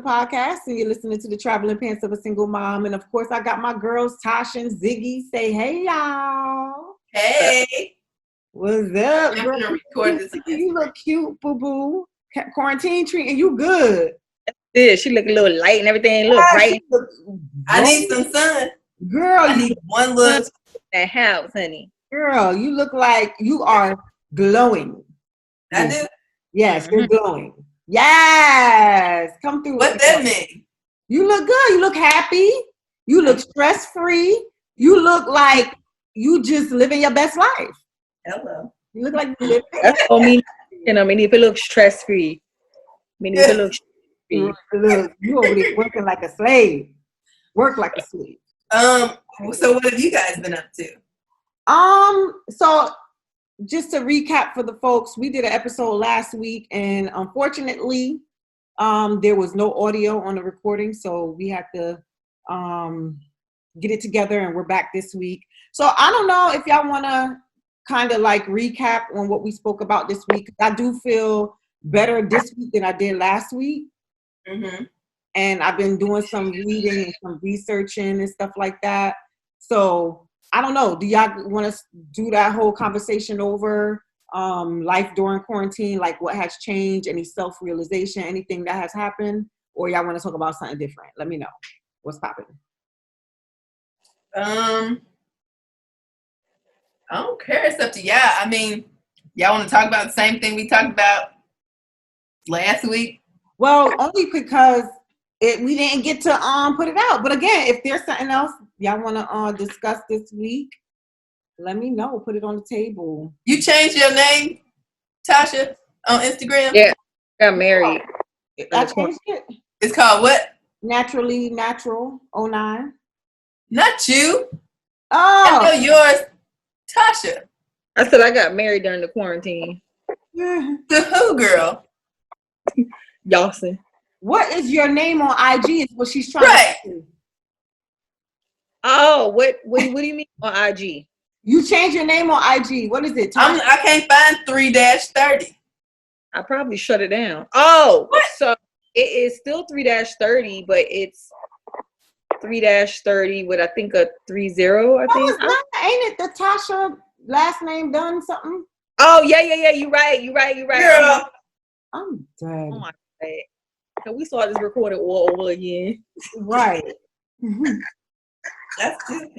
podcast, and you're listening to the Traveling Pants of a Single Mom. And of course, I got my girls, Tasha and Ziggy. Say hey, y'all. Hey. What's up, I'm girl? gonna record this. You look cute, boo-boo. Quarantine treating you good. Yeah, she look a little light and everything. Look bright. I need some sun. Girl, I need one look. That house, honey. Girl, you look like you are glowing. I do. Yes, you're glowing. Yes, come through. What that mean? You look good. You look happy. You look stress-free. You look like you just living your best life. Hello. You look like you live. That's all me. You know, I mean, if it looks stress-free. I mean, if it looks stress-free. You over there working like a slave. Work like a slave. So what have you guys been up to? So just to recap for the folks, we did an episode last week, and unfortunately, there was no audio on the recording, so we had to get it together, and we're back this week. So I don't know if y'all want to kind of like recap on what we spoke about this week. I do feel better this week than I did last week. Mm-hmm. And I've been doing some reading and some researching and stuff like that. So I don't know. Do y'all want to do that whole conversation over? Life during quarantine, like what has changed, any self-realization, anything that has happened? Or y'all want to talk about something different? Let me know. What's popping? I don't care. It's up to y'all. I mean, y'all want to talk about the same thing we talked about last week? Well, only because we didn't get to put it out. But again, if there's something else y'all want to discuss this week, let me know. Put it on the table. You changed your name, Tasha, on Instagram? Yeah, got married. I changed it. It's called what? Naturally Natural 09. Not you. Oh. I know yours, Tasha. I said I got married during the quarantine. To who, girl? Yawson. What is your name on IG is what she's trying Right. to do. Oh, what do you mean on IG? You changed your name on IG. What is it? I can't find 3-30. I probably shut it down. Oh, what? So it is still 3-30, but it's 3-30 with I think a 30. I think. It's not, ain't it the Tasha last name done something? Oh yeah. You're right. Girl. I'm dead. Oh my God. So we saw this recorded all over again. Right. That's good.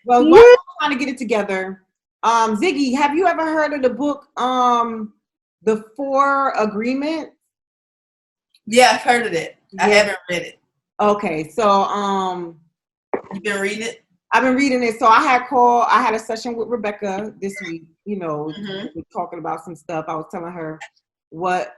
Well, while we're trying to get it together, Ziggy, have you ever heard of the book, The 4 Agreements? Yeah, I've heard of it. Yeah. I haven't read it. Okay, so You've been reading it? I've been reading it. So I had a session with Rebecca this week, Mm-hmm. we're talking about some stuff. I was telling her what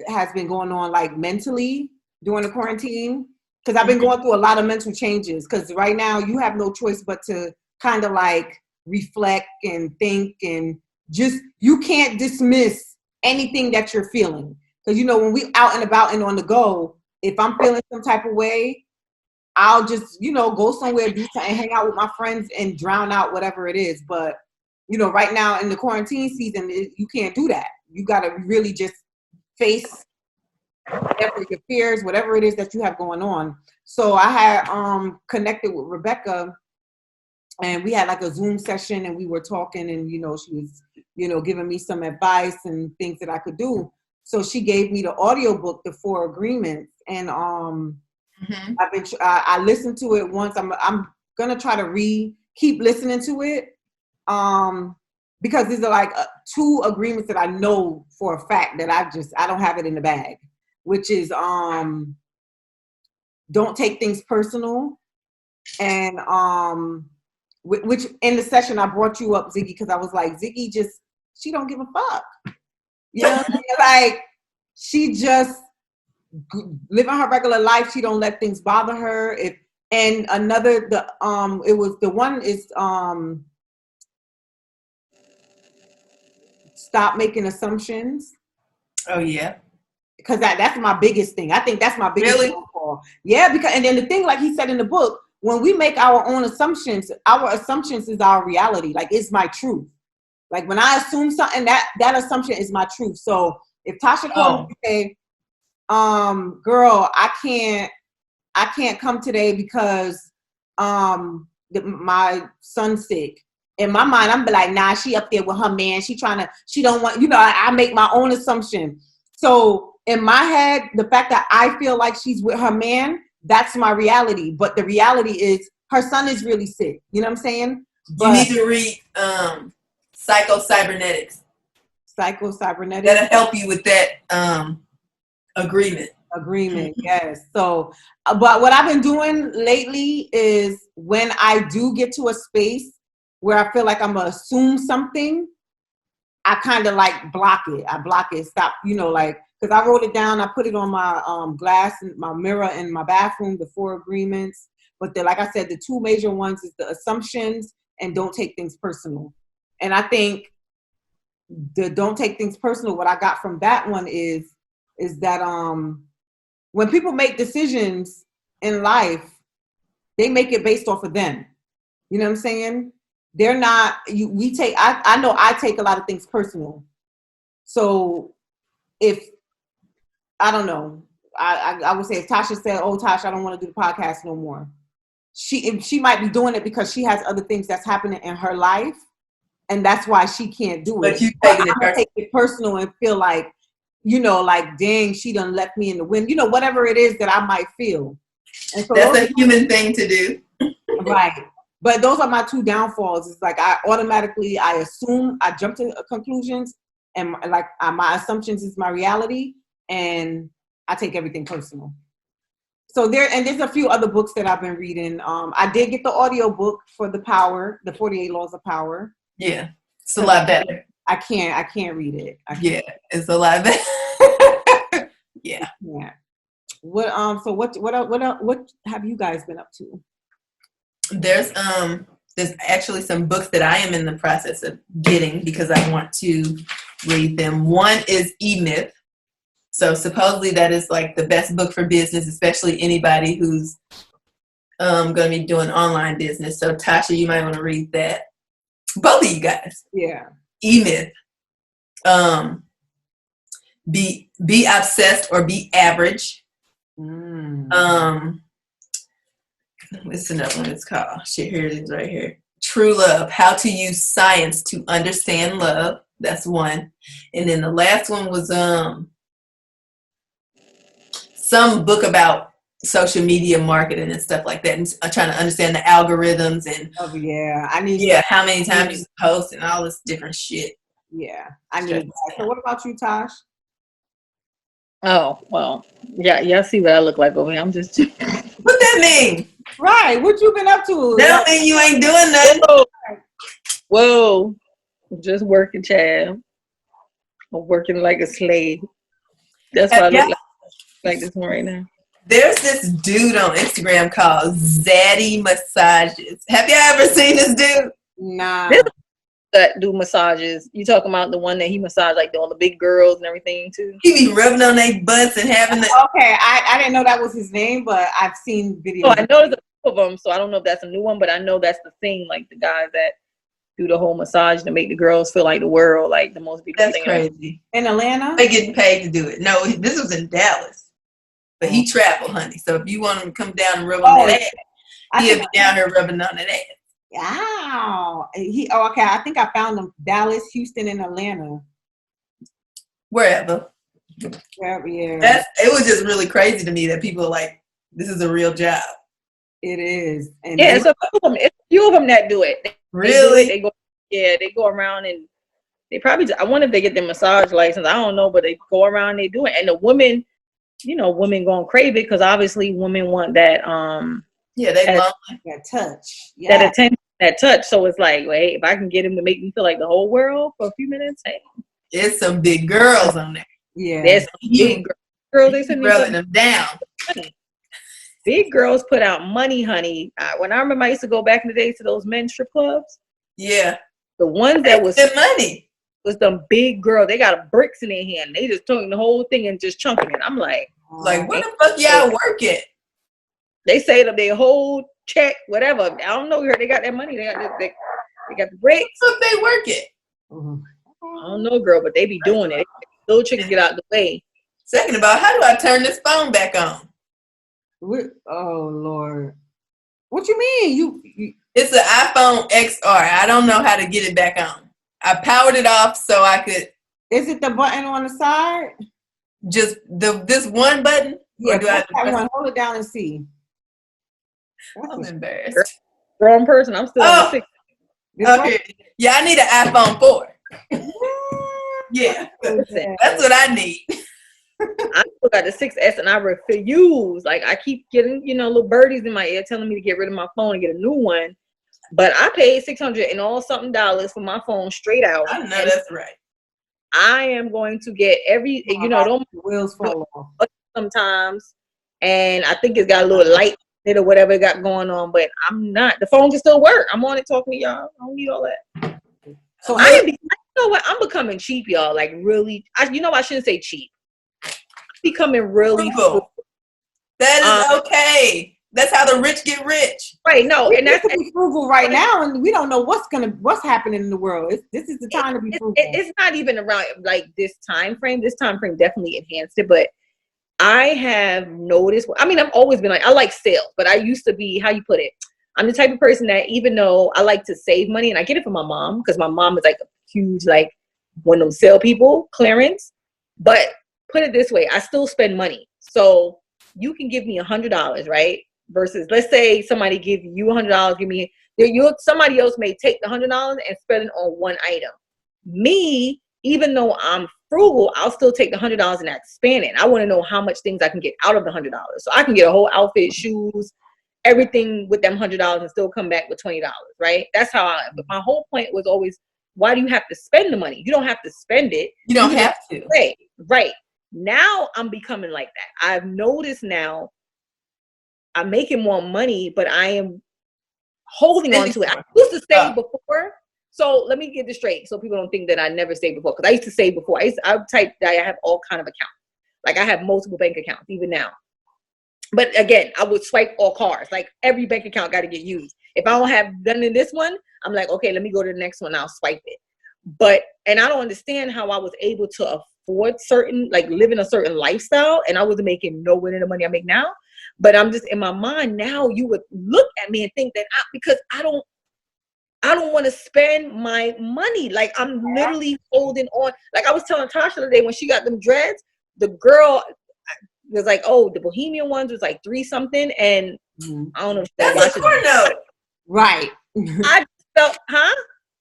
has been going on like mentally during the quarantine. Because I've been going through a lot of mental changes. Because right now you have no choice but to kind of like reflect and think and just, you can't dismiss anything that you're feeling. Because, when we out and about and on the go, if I'm feeling some type of way, I'll just, go somewhere, do something, hang out with my friends and drown out whatever it is. But, right now in the quarantine season, you can't do that. You got to really just face whatever your fears, whatever it is that you have going on. So I had connected with Rebecca, and we had like a Zoom session, and we were talking, and she was giving me some advice and things that I could do. So she gave me the audiobook, The 4 Agreements, and I listened to it once. I'm gonna try to keep listening to it because these are like 2 agreements that I know for a fact that I don't have it in the bag, which is don't take things personal, and which in the session I brought you up, Ziggy, because I was like, Ziggy she don't give a fuck. Like she just living her regular life. She don't let things bother her. It was the one is stop making assumptions. Oh yeah. Because that's my biggest thing. I think that's my biggest really? downfall. Yeah, because and then the thing, like he said in the book, when we make our own assumptions is our reality. Like it's my truth. Like when I assume something, that assumption is my truth. So if Tasha called me and say, girl, I can't come today because my son's sick. In my mind, I'm like, nah, she up there with her man. She don't want, I make my own assumption. So in my head, the fact that I feel like she's with her man, that's my reality. But the reality is her son is really sick. You know what I'm saying? But you need to read Psycho-Cybernetics. Psycho-Cybernetics. That'll help you with that agreement. Yes. So, but what I've been doing lately is when I do get to a space where I feel like I'm gonna assume something, I kind of like block it. I block it. Stop. Because I wrote it down. I put it on my glass and my mirror in my bathroom. The 4 agreements. But like I said, the 2 major ones is the assumptions and don't take things personal. And I think the don't take things personal. What I got from that one is that when people make decisions in life, they make it based off of them. You know what I'm saying? They're not, I know I take a lot of things personal. So I don't know, I would say if Tasha said, oh, Tasha, I don't want to do the podcast no more. She might be doing it because she has other things that's happening in her life. And that's why she can't do it. But you take it personal and feel like, like, dang, she done left me in the wind. Whatever it is that I might feel. And so that's a human thing to do. Right. But those are my 2 downfalls. It's like I assume, I jump to conclusions, and like my assumptions is my reality, and I take everything personal. So there's a few other books that I've been reading. I did get the audio book for The 48 Laws of Power. Yeah. It's a lot better. I can't read it. Yeah, it's a lot better. Yeah. Yeah. What have you guys been up to? There's actually some books that I am in the process of getting because I want to read them. One is E-Myth. So supposedly that is like the best book for business, especially anybody who's going to be doing online business. So Tasha, you might want to read that. Both of you guys. Yeah. E-Myth. Be obsessed or be average. What's another one it's called? Shit, here it is right here. True Love. How to use science to understand love. That's one. And then the last one was some book about social media marketing and stuff like that, and trying to understand the algorithms and how many times you post and all this different shit. Yeah, I need that. So what about you, Tosh? Oh, well, yeah, y'all see what I look like over here. I'm just What that mean? Right, what you been up to? That don't mean you ain't doing nothing. Whoa, just working, child. I'm working like a slave. That's why I look like this one right now. There's this dude on Instagram called Zaddy Massages. Have you ever seen this dude? Nah. That do massages. You talking about the one that he massaged like all the big girls and everything too? He be rubbing on their butts and having the. Okay, I didn't know that was his name, but I've seen videos. Oh, I know there's a few of them, so I don't know if that's a new one, but I know that's the thing. Like the guys that do the whole massage to make the girls feel like the world, like the most beautiful That's thing. crazy. In Atlanta? They getting paid to do it. No, this was in Dallas. But he traveled, honey. So if you want him to come down and rub on that ass, he'll be down here rubbing on that ass. Wow. Okay. I think I found them. Dallas, Houston, and Atlanta. Wherever. Yeah. It was just really crazy to me that people are like, this is a real job. It is. And yeah, it's a few of them that do it. Really? They go around and they probably, I wonder if they get their massage license. I don't know, but they go around, they do it. And the women, women going crazy because obviously women want that, they love that touch. Yeah. That attention, that touch. So it's like, wait, if I can get him to make me feel like the whole world for a few minutes, hey. There's some big girls on there. Yeah. There's some big girls. They send me rubbing them down. Big girls put out money, honey. When I remember I used to go back in the days to those men's strip clubs. Yeah. The ones that was good money was them big girls. They got bricks in their hand. They just took the whole thing and just chunking it. I'm like, where the fuck y'all work at? They say that their whole check, whatever. I don't know. They got that money. They got the bricks. Where the fuck they work at? I don't know, girl, but they be doing it. Those chicks get out the way. Second of all, how do I turn this phone back on? Oh Lord, what you mean? You It's an iPhone XR. I don't know how to get it back on. I powered it off so I could. Is it the button on the side? Just this one button? Yeah, Or do I have to that press? one. Hold it down and see. I'm embarrassed. Wrong person. I'm still on the Oh, 6. okay. Yeah, I need an iPhone 4. Yeah, Listen, that's what I need. I still got the 6S and I refuse. Like I keep getting, little birdies in my ear telling me to get rid of my phone and get a new one. But I paid $600 and all something dollars for my phone straight out. I know that's right. I am going to get every, don't the wheels fall off sometimes, and I think it's got a little light in it or whatever it got going on. But I'm not. The phone can still work. I'm on it talking to y'all. I don't need all that. So you know what? I'm becoming cheap, y'all. Like really, I shouldn't say cheap. I'm becoming really frugal. That is okay. That's how the rich get rich. Right. No, and that's be frugal right now, and we don't know what's happening in the world. This is the time to be frugal. It's not even around like this time frame. This time frame definitely enhanced it, but I have noticed. I mean, I've always been like I like sales, but I used to be how you put it. I'm the type of person that even though I like to save money, and I get it from my mom because my mom is like a huge like one of them sale people clearance. But put it this way, I still spend money. So you can give me $100, right? Versus let's say somebody give you $100, somebody else may take the $100 and spend it on one item. Me, even though I'm frugal, I'll still take the $100 and expand it. I want to know how much things I can get out of the $100. So I can get a whole outfit, shoes, everything with them $100 and still come back with $20, right? That's how but my whole point was always, why do you have to spend the money? You don't have to spend it. You don't have to. Right. Now I'm becoming like that. I've noticed now I'm making more money, but I am holding on to it. I used to save before. So let me get this straight so people don't think that I never saved before. Because I used to save before. I have all kind of accounts. Like I have multiple bank accounts even now. But again, I would swipe all cards. Like every bank account got to get used. If I don't have done in this one, I'm like, okay, let me go to the next one. I'll swipe it. And I don't understand how I was able to afford living a certain lifestyle. And I wasn't making nowhere near the money I make now. But I'm just in my mind now, you would look at me and think that because I don't want to spend my money. Like I'm literally holding on. Like I was telling Tasha the other day when she got them dreads, the girl was like, oh, the Bohemian ones was like 3 something. And I don't know. That's a car note. Right. I felt,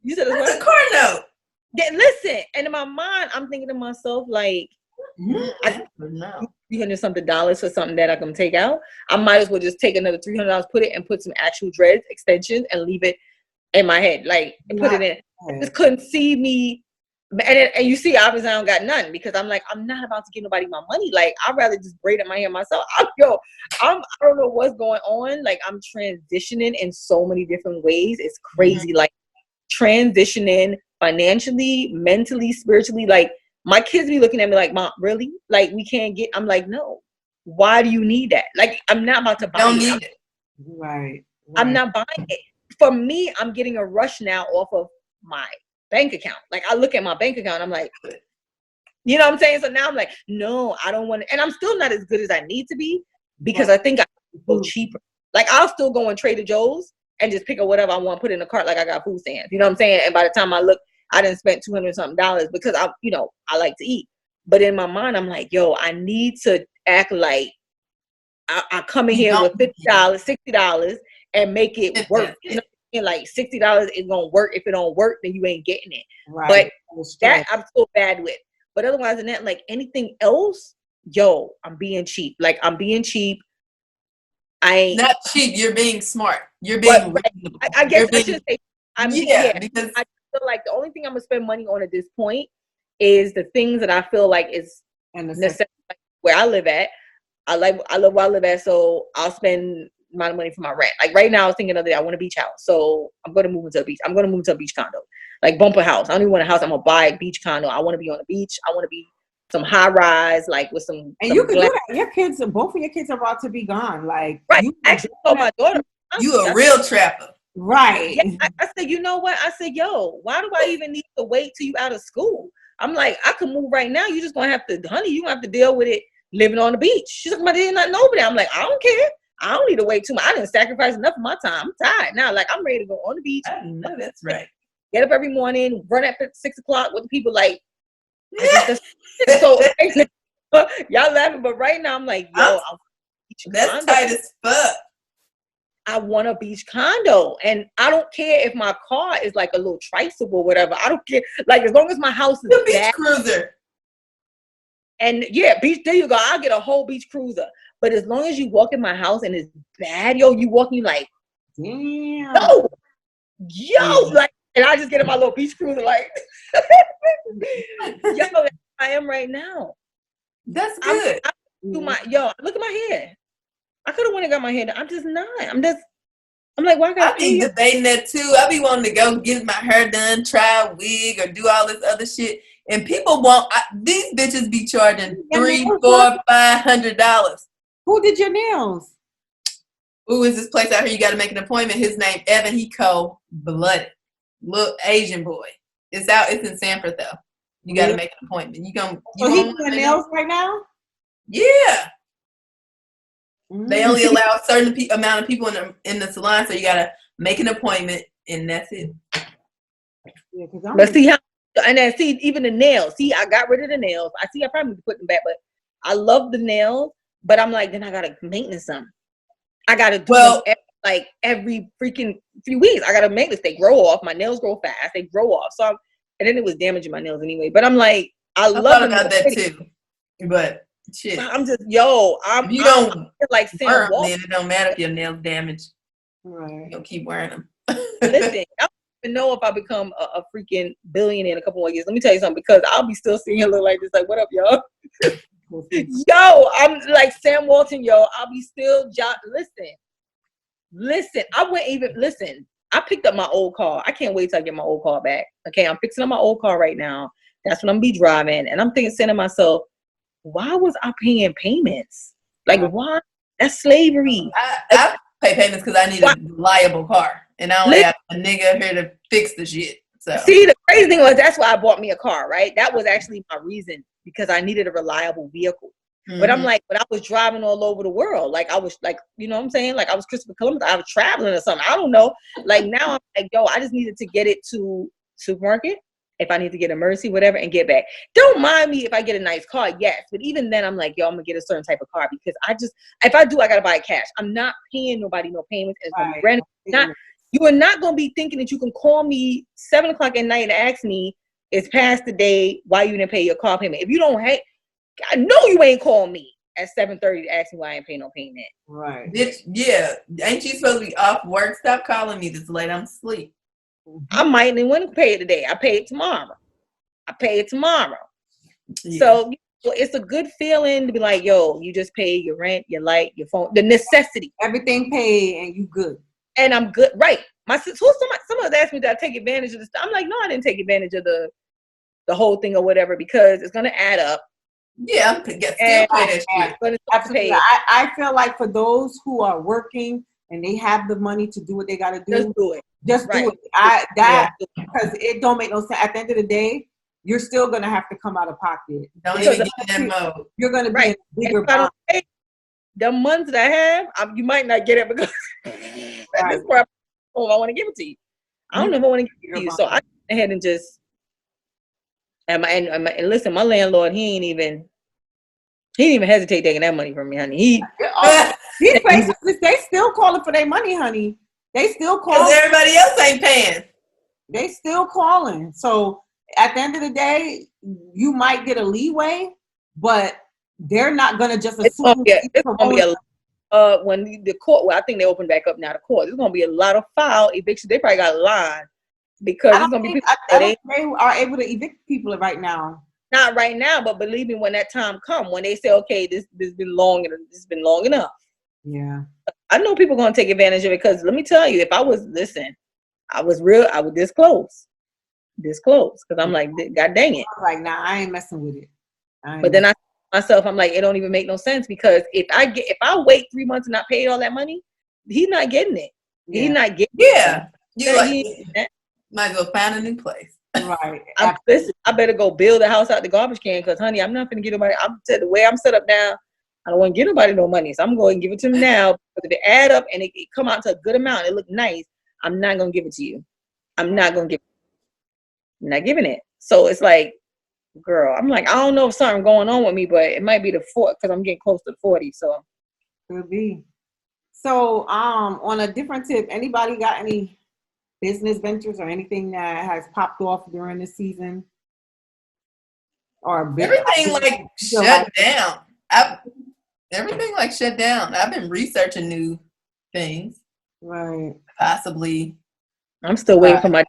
You said that's a car note. Yeah, listen. And in my mind, I'm thinking to myself, like, I $300 something for something that I can take out. I might as well just take another $300, put some actual dreads extensions and leave it in my head, like put it in. I just couldn't see me, and you see, obviously I don't got none because I'm like I'm not about to give nobody my money. Like I'd rather just braid up my hair myself. I don't know what's going on. Like I'm transitioning in so many different ways. It's crazy. Like transitioning financially, mentally, spiritually. Like my kids be looking at me like, Mom, really? Like we can't get. I'm like, no. Why do you need that? Like I'm not about to buy Don't need it. Right. I'm not buying it. For me, I'm getting a rush now off of my bank account. Like I look at my bank account, I'm like, you know what I'm saying? So now I'm like, no, I don't want to. And I'm still not as good as I need to be because I think I can go cheaper. Like I'll still go on Trader Joe's and just pick up whatever I want, put in the cart like I got food stamps. You know what I'm saying? And by the time I look, I didn't spend $200 something because I like to eat. But in my mind, I'm like, yo, I need to act like I come in here with $50, $60 and make it work. You know, like $60 is gonna work. If it don't work, then you ain't getting it. Right. But that I'm so bad with. But otherwise than that, like anything else, yo, I'm being cheap. Like I'm being cheap. I ain't not cheap. You're being smart. You're being. I guess I should say. Because I feel like the only thing I'm gonna spend money on at this point is the things that I feel like is necessary where I live at. I love where I live at, so I'll spend amount of money for my rent. Like right now I was thinking of I want a beach house. So I'm going to move into a beach. I'm going to move to a beach condo. Like bumper house. I don't even want a house. I'm going to buy a beach condo. I want to be on the beach. I want to be some high rise, like with some. And you can do that. Your kids, both of your kids are about to be gone. Like right. Actually told my daughter. You a real trapper. Right. Yeah, I said, you know what? I said, yo, why do I even need to wait till you out of school? I'm like, I could move right now. You just gonna have to, honey, you gonna have to deal with it living on the beach. She's like, but there's nothing over there. I'm like, I don't care. I don't need to wait too much. I didn't sacrifice enough of my time. I'm tired now. Like, I'm ready to go on the beach. I know that's right. Get up every morning, run up at 6 o'clock with the people like, so y'all laughing, but right now I'm like, yo, that's tight as fuck. I want a beach condo, and I don't care if my car is like a little tricycle, whatever. I don't care. Like, as long as my house is the beach bad, cruiser. And yeah, beach. There you go. I'll get a whole beach cruiser. But as long as you walk in my house and it's bad, yo, you walking like, damn, like, and I just get in my little beach cruiser, like, yo, I am right now. That's good. Look at my hair. I could have went and got my hair done. I'm just not. I'm like, why I be debating that too. I be wanting to go get my hair done, try a wig, or do all this other shit. And people these bitches be charging $300, $400, $500. Who did your nails? Ooh, is this place out here? You got to make an appointment. His name Evan. He cold-blooded, little Asian boy. It's in Sanford though. You got to make an appointment. He's doing nails right now. Yeah. They only allow a certain amount of people in the salon, so you got to make an appointment, and that's it. Yeah, but see how, and then see even the nails. See, I got rid of the nails. I probably need to put them back, but I love the nails. But I'm like, then I gotta maintenance them. I gotta do them every freaking few weeks. I gotta maintenance. They grow off. My nails grow fast. They grow off. So, and then it was damaging my nails anyway. But I'm like, I love about that too. But shit, I'm just you don't like Sam Walton. It don't matter if your nails damaged. Right. You'll keep wearing them. Listen, I don't even know if I become a freaking billionaire in a couple more years. Let me tell you something, because I'll be still seeing her look like this. Like, what up, y'all? Yo, I'm like Sam Walton, yo. I'll be still listen. I picked up my old car. I can't wait till I get my old car back. Okay, I'm fixing up my old car right now. That's what I'm gonna be driving. And I'm saying to myself, why was I paying payments? Like, why? That's slavery. I pay payments because I need a reliable car. And I only have a nigga here to fix the shit. So see, the crazy thing was that's why I bought me a car, right? That was actually my reason, because I needed a reliable vehicle. Mm-hmm. But I'm like, I was driving all over the world. Like, I was like, you know what I'm saying? Like, I was Christopher Columbus. I was traveling or something. I don't know. Like, now I'm like, yo, I just needed to get it to supermarket. If I need to get emergency, whatever, and get back. Don't mind me if I get a nice car, yes. But even then, I'm like, yo, I'm going to get a certain type of car, because if I do, I got to buy it cash. I'm not paying nobody no payments. It's going to be brand. You are not going to be thinking that you can call me 7 o'clock at night and ask me, it's past the day, why you didn't pay your car payment. If you don't hate, I know you ain't calling me at 7:30 to ask me why I ain't paying no payment. Right. Yeah. Ain't you supposed to be off work? Stop calling me this late. I'm asleep. I might even want to pay it today. I pay it tomorrow. Yeah. So it's a good feeling to be like, yo, you just pay your rent, your light, your phone, the necessity. Everything paid and you good. And I'm good. Right. Someone asked me, did I take advantage of this? I'm like, no, I didn't take advantage of the whole thing or whatever, because it's going to add up. Yeah, I'm still pay that shit. Absolutely. I feel like for those who are working and they have the money to do what they got to do, just do it. Just do it. Because it don't make no sense. At the end of the day, you're still going to have to come out of pocket. Don't even get in that mode. You're going to be in a bigger bond. The months that I have, you might not get it, because at this point, I want to give it to you. I don't know if I want to give it to you. So I went ahead and just, and listen, my landlord, he didn't even hesitate taking that money from me, honey. These places, they still calling for their money, honey. They still calling. Because everybody else ain't paying. They still calling. So at the end of the day, you might get a leeway, but they're not gonna just assume. It's gonna be when the court. Well, I think they open back up now. The court. There's gonna be a lot of foul evictions. They probably got a line, because it's gonna be people. They are able to evict people right now. Not right now, but believe me, when that time come, when they say, okay, this has been long enough. Yeah. I know people gonna take advantage of it, because let me tell you, if I was this close, because I'm like, God dang it. I'm like, nah, I ain't messing with it. But then I myself, I'm like, it don't even make no sense, because if I wait 3 months and not pay all that money, he's not getting it. Yeah. He's not getting it. Yeah. You might as well find a new place. Right. Listen, I better go build a house out the garbage can because, honey, I'm not going to get nobody. I'm the way I'm set up now. I don't want to give nobody no money, so I'm going to give it to them now. But if it add up and it come out to a good amount, it look nice. I'm not going to give it to you. I'm not going to give. I'm not giving it. So it's like, girl, I'm like, I don't know if something going on with me, but it might be the 40 because I'm getting close to 40. So could be. So, on a different tip, anybody got any business ventures or anything that has popped off during the season? Or Everything like shut down. Everything like shut down. I've been researching new things. Right. Possibly. I'm still waiting for my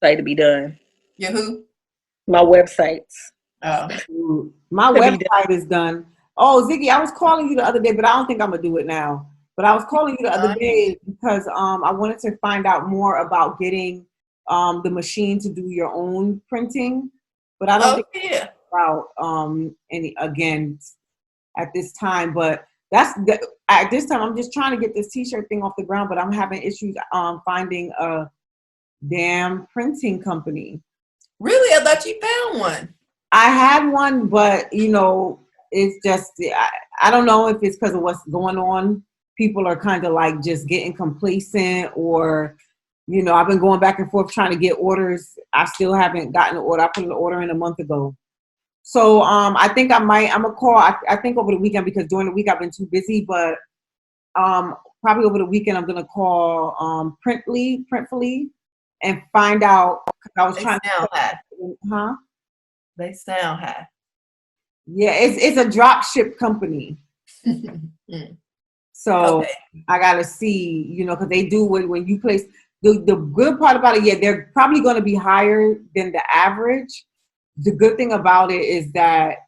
site to be done. Your who? My websites. Oh. My website is done. Oh, Ziggy, I was calling you the other day, but I don't think I'm gonna do it now. But I was calling you the other day because I wanted to find out more about getting the machine to do your own printing. But I don't think about any again at this time. But at this time I'm just trying to get this T-shirt thing off the ground. But I'm having issues finding a damn printing company. Really? I thought you found one. I had one, but it's just I don't know if it's because of what's going on. People are kind of like just getting complacent, or I've been going back and forth trying to get orders. I still haven't gotten an order. I put an order in a month ago. So I think I'm gonna call. I think over the weekend, because during the week I've been too busy. But probably over the weekend I'm gonna call Printfully, and find out. Cause I was trying to. Huh? They sound high. Yeah, it's a drop ship company. So I gotta see, because they do when you place the good part about it. Yeah, they're probably going to be higher than the average. The good thing about it is that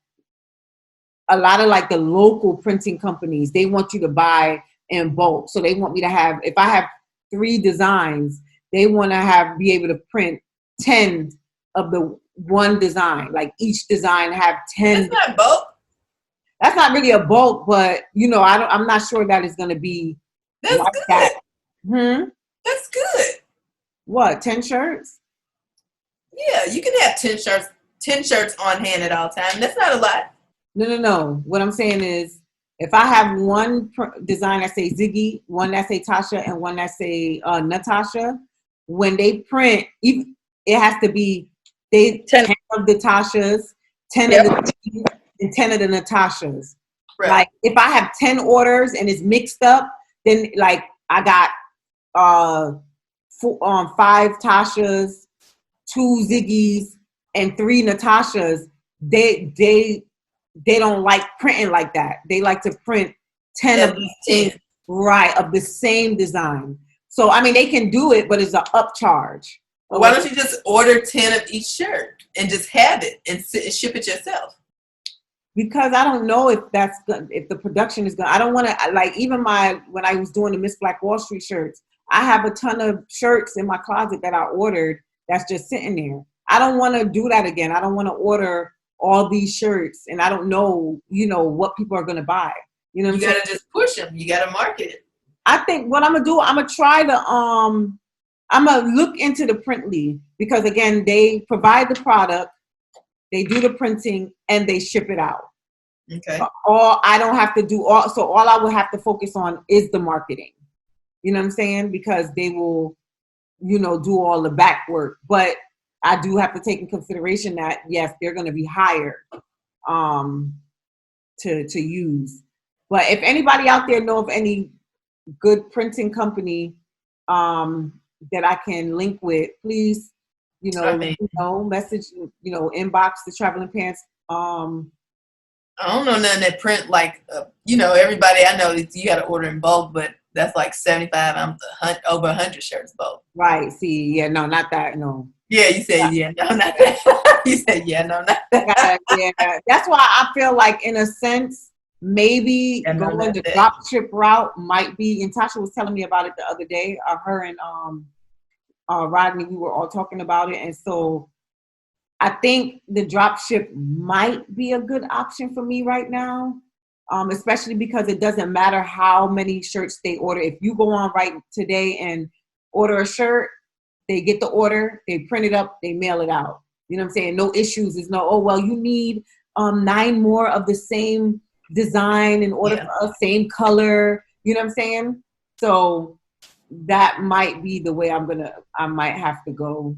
a lot of like the local printing companies, they want you to buy in bulk. So they want me to have, if I have 3 designs, they want to be able to print 10 of the one design. Like each design have 10. That's not bulk. That's not really a bulk, but I'm not sure that it's going to be. That's like good. That. That's good. What, 10 shirts? Yeah, you can have 10 shirts on hand at all time. That's not a lot. No. What I'm saying is, if I have one design that say Ziggy, one that say Tasha, and one that say Natasha, when they print, it has to be 10 of the Tashas, 10 of the Ziggies, and 10 of the Natashas. Right. Like if I have 10 orders and it's mixed up, then like I got 5 Tashas, 2 Ziggies, and 3 Natashas. They don't like printing like that. They like to print 10 of the same, right, of the same design. So I mean, they can do it, but it's an upcharge. Well, why don't you just order 10 of each shirt and just have it and ship it yourself? Because I don't know if that's good, if the production is good. I don't want to, like, even when I was doing the Miss Black Wall Street shirts, I have a ton of shirts in my closet that I ordered that's just sitting there. I don't want to do that again. I don't want to order all these shirts and I don't know, what people are going to buy. You got to just push them. You got to market it. I think what I'm going to do, I'm going to try to, I'm going to look into the Printly, because again, they provide the product, they do the printing, and they ship it out. Okay. I don't have to do so all I will have to focus on is the marketing. You know what I'm saying? Because they will, do all the back work. But I do have to take in consideration that, yes, they're going to be higher to use. But if anybody out there know of any good printing company that I can link with, please, message, inbox the Traveling Pants. I don't know nothing that print like, everybody I know, you got to order in bulk, but that's like 75, over 100 shirts bulk. Right. See, yeah, no, not that, no. Yeah, you said, yeah, no, not that. You said, yeah, no, not that. Yeah, that's why I feel like, in a sense, maybe going the drop ship route might be, and Tasha was telling me about it the other day, her and Rodney, we were all talking about it, and so I think the drop ship might be a good option for me right now, especially because it doesn't matter how many shirts they order. If you go on right today and order a shirt, They get the order, they print it up, they mail it out. You know what I'm saying? No issues. There's no, oh, well, you need 9 more of the same design in order for a same color. You know what I'm saying? So that might be the way I might have to go.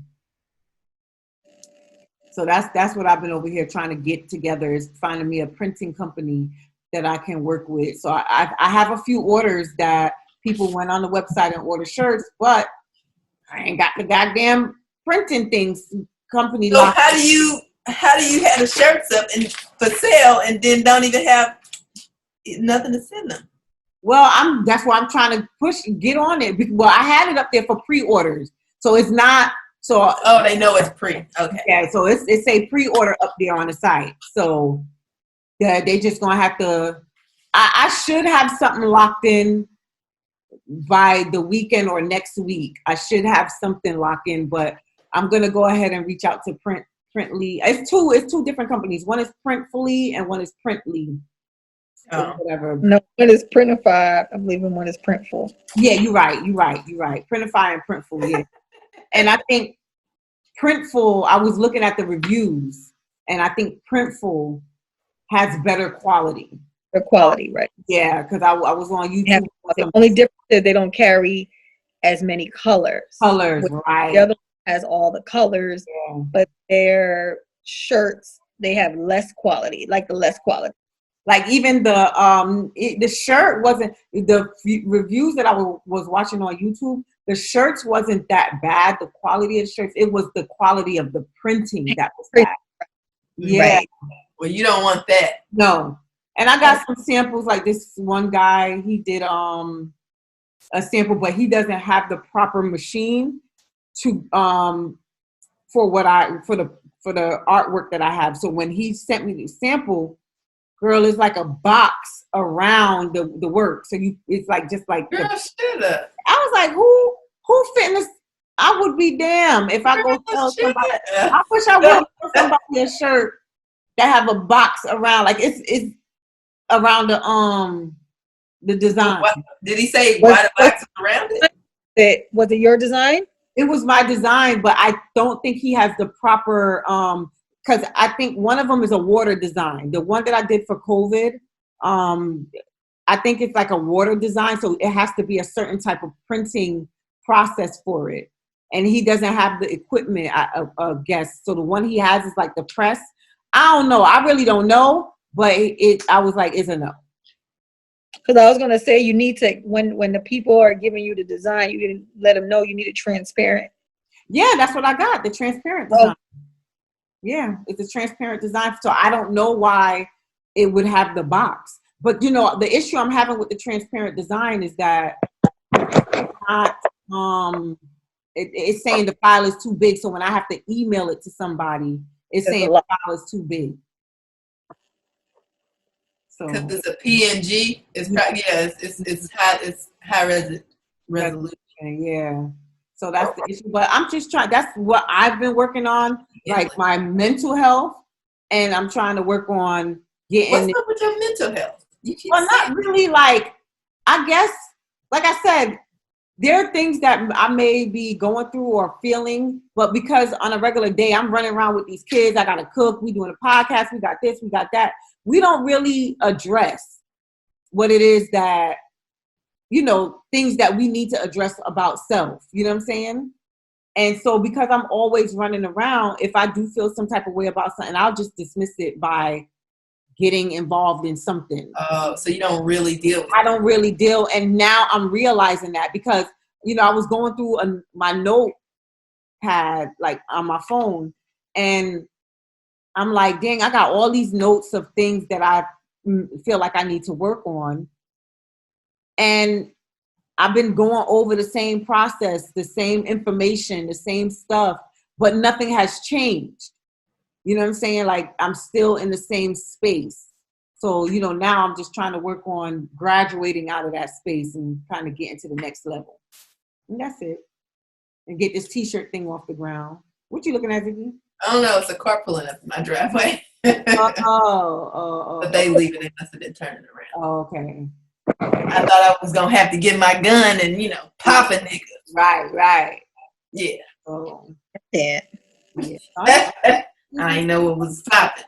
So that's what I've been over here trying to get together, is finding me a printing company that I can work with. So I have a few orders that people went on the website and ordered shirts, but I ain't got the goddamn printing things company. So how do you have the shirts up and for sale and then don't even have nothing to send them? Well, that's why I'm trying to get on it. Well, I had it up there for pre-orders, so it's not. So they know it's pre. Okay. Yeah, so it's a pre-order up there on the site. So yeah, they just gonna have to. I should have something locked in by the weekend or next week. I should have something locked in, but I'm gonna go ahead and reach out to Printly. It's two different companies. One is Printfully and one is Printly. Oh. Whatever. No, one is Printify, I believe, and one is Printful. Yeah, you're right. Printify and Printful, yeah. And I think Printful, I was looking at the reviews, and I think Printful has better quality. The quality, right? Yeah, because I was on YouTube. The only difference is they don't carry as many colors. Right. The other one has all the colors, but their shirts, they have less quality, like the less quality. Like even the shirt wasn't, the reviews that I was watching on YouTube, the shirts wasn't that bad. The quality of the shirts, it was the quality of the printing that was bad. Yeah. Right. Well, you don't want that. No. And I got some samples, like this one guy, he did a sample, but he doesn't have the proper machine to for the artwork that I have. So when he sent me the sample, girl, it's like a box around the work. So it's like just like girl, shut up. I was like, who fitness? I would be damn if I go tell somebody. I wish I would tell somebody a shirt that have a box around, like it's around the design. What, did he say why the box around it? Was it your design? It was my design, but I don't think he has the proper because I think one of them is a water design. The one that I did for COVID, I think it's like a water design, so it has to be a certain type of printing process for it. And he doesn't have the equipment, I guess. So the one he has is like the press. I don't know. I really don't know, but I was like, it's a no. Because I was gonna say you need to when the people are giving you the design, you need to let them know you need it transparent. Yeah, that's what I got. The transparent design. Yeah, it's a transparent design. So I don't know why it would have the box. But you know, the issue I'm having with the transparent design is that it's not it's saying the file is too big. So when I have to email it to somebody, it's saying the file is too big. Because it's a PNG. It's high resolution. Yeah. So that's the issue. But I'm just trying. That's what I've been working on, like my mental health, and I'm trying to work on getting. What's up with your mental health? Well, not really. Like, I guess, like I said, there are things that I may be going through or feeling, but because on a regular day I'm running around with these kids, I gotta cook, we doing a podcast, we got this, we got that. We don't really address what it is that, you know, things that we need to address about self. You know what I'm saying? And so because I'm always running around, if I do feel some type of way about something, I'll just dismiss it by getting involved in something. Oh, so you don't really deal with it. I don't really deal. And now I'm realizing that because, you know, I was going through my notepad, like on my phone, and I'm like, dang, I got all these notes of things that I feel like I need to work on. And I've been going over the same process, the same information, the same stuff, but nothing has changed. You know what I'm saying? Like, I'm still in the same space. So, you know, now I'm just trying to work on graduating out of that space and trying to get into the next level. And that's it. And get this T-shirt thing off the ground. What you looking at, Vicky? I don't know. It's a car pulling up in my driveway. Oh. But they leave it. They must have been turning around. Oh, okay. I thought I was going to have to get my gun and, you know, pop a nigga. Right. Yeah. So Yeah. yeah. I ain't know what was popping.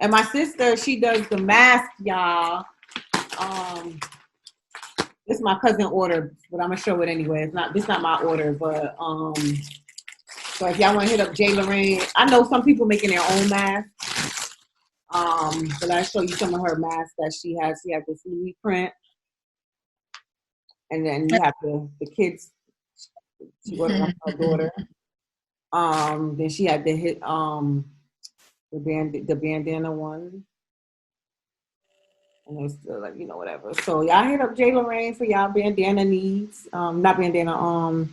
And my sister, she does the mask, y'all. It's my cousin order, but I'm gonna show it anyway. It's not my order, but so if y'all want to hit up Jay Lorraine, I know some people making their own masks. But I'll show you some of her masks that she has. She has this Louis print, and then you have the kids. She ordered one for her daughter. Then she had the hit the bandana one. And it's still like, whatever. So y'all hit up Jay Lorraine for y'all bandana needs. Not bandana,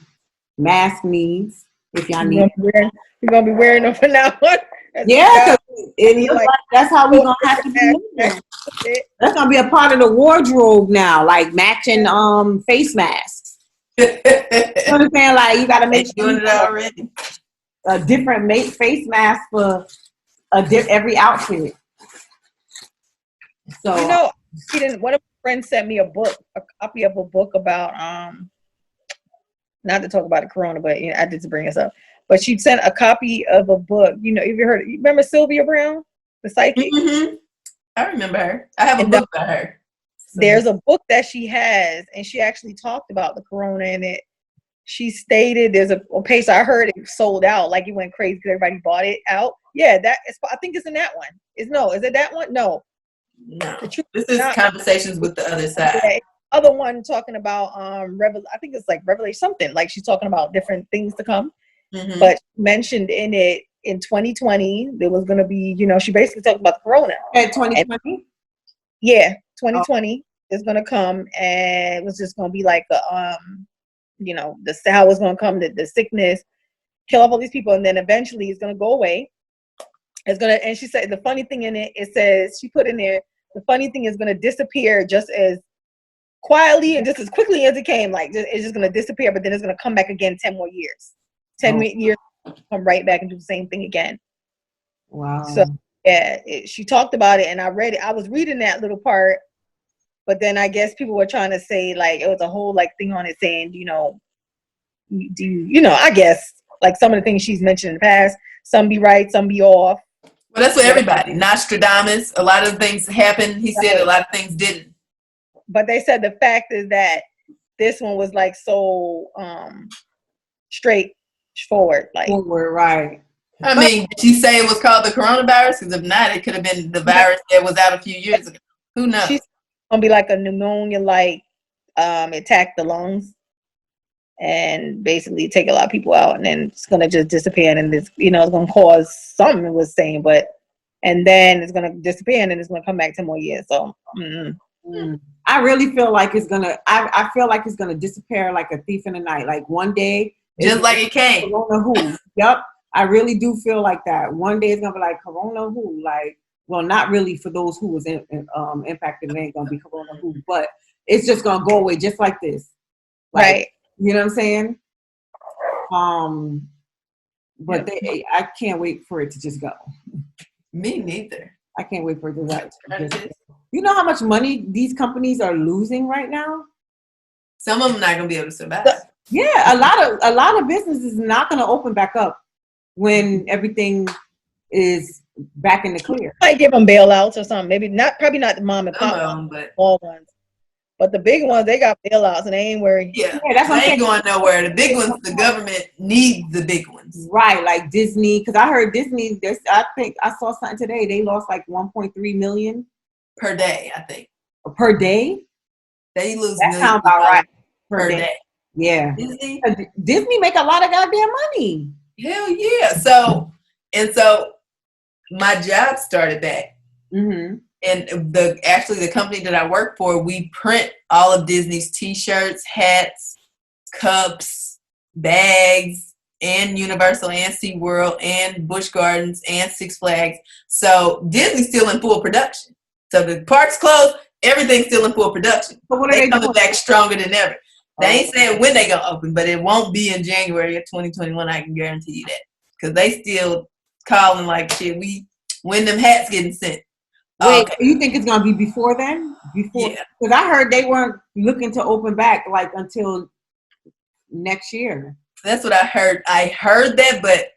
mask needs if y'all need. You're gonna be wearing them from now on. Yeah, because it looks like that's how we're gonna have to be moving. That's gonna be a part of the wardrobe now, like matching face masks. You know what I'm saying? Like you gotta make sure doing it already. A different face mask for every outfit. So one of my friends sent me a copy of a book about not to talk about the corona, but I did to bring this up. But she sent a copy of a book. If you remember Sylvia Brown, the psychic? Mm-hmm. I remember her. I have a book about her. So. There's a book that she has, and she actually talked about the corona in it. She stated there's a page. I heard it sold out, like it went crazy because everybody bought it out. Yeah, I think it's in that one. Is it that one? No. No. This is Conversations with the Other Side. Yeah, other one talking about I think it's like Revelation something. Like she's talking about different things to come. Mm-hmm. But mentioned in it in 2020 there was gonna be, she basically talked about the corona. At 2020? Yeah, 2020 is gonna come, and it was just gonna be like how it was gonna come, the sickness, kill off all these people, and then eventually it's gonna go away. And she said the funny thing in it says, she put in there, the funny thing is gonna disappear just as quietly and just as quickly as it came. Like it's just gonna disappear, but then it's gonna come back again 10 more years. 10 years, come right back and do the same thing again. Wow. So yeah, she talked about it, and I read it. I was reading that little part, but then I guess people were trying to say like it was a whole like thing on it saying, I guess like some of the things she's mentioned in the past, some be right, some be off. Well, that's what everybody. Nostradamus, a lot of things happened. He said a lot of things didn't. But they said the fact is that this one was like so straightforward. Forward, right. I mean, did she say it was called the coronavirus? Because if not, it could have been the virus that was out a few years ago. Who knows? She's gonna be like a pneumonia, attack the lungs and basically take a lot of people out, and then it's gonna just disappear, and it's it's gonna cause something. It was saying, and then it's gonna disappear, and then it's gonna come back 10 more years. So. I really feel like it's gonna. I feel like it's gonna disappear like a thief in the night. Like one day, just like it came. Corona who? Yep. I really do feel like that. One day it's gonna be like Corona who? Like, well, not really for those who was impacted. It ain't gonna be Corona who, but it's just gonna go away just like this. Like, right. You know what I'm saying? But I can't wait for it to just go. Me neither. I can't wait for it to just go. You know how much money these companies are losing right now? Some of them not gonna be able to survive. Yeah, a lot of businesses not gonna open back up when everything is back in the clear. Might give them bailouts or something. Probably not the mom and pop, but small ones. But the big ones, they got bailouts and they ain't worried. Yeah, that's what they ain't going nowhere. The big ones, the government needs the big ones. Right, like Disney. Because I heard Disney, I think I saw something today. They lost like 1.3 million per day, I think. Per day? They lose that millions sounds about right. Per day. Yeah. Disney make a lot of goddamn money. Hell yeah. So my job started back. Mm-hmm. And the company that I work for, we print all of Disney's T-shirts, hats, cups, bags, and Universal and SeaWorld and Busch Gardens and Six Flags. So Disney's still in full production. So the parks closed, everything's still in full production. But what are they coming back stronger than ever? They ain't saying when they gonna open, but it won't be in January of 2021. I can guarantee you that, because they still calling like shit. When them hats getting sent. Wait, you think it's gonna be before then? Before? Yeah. Because I heard they weren't looking to open back like until next year. That's what I heard. I heard that, but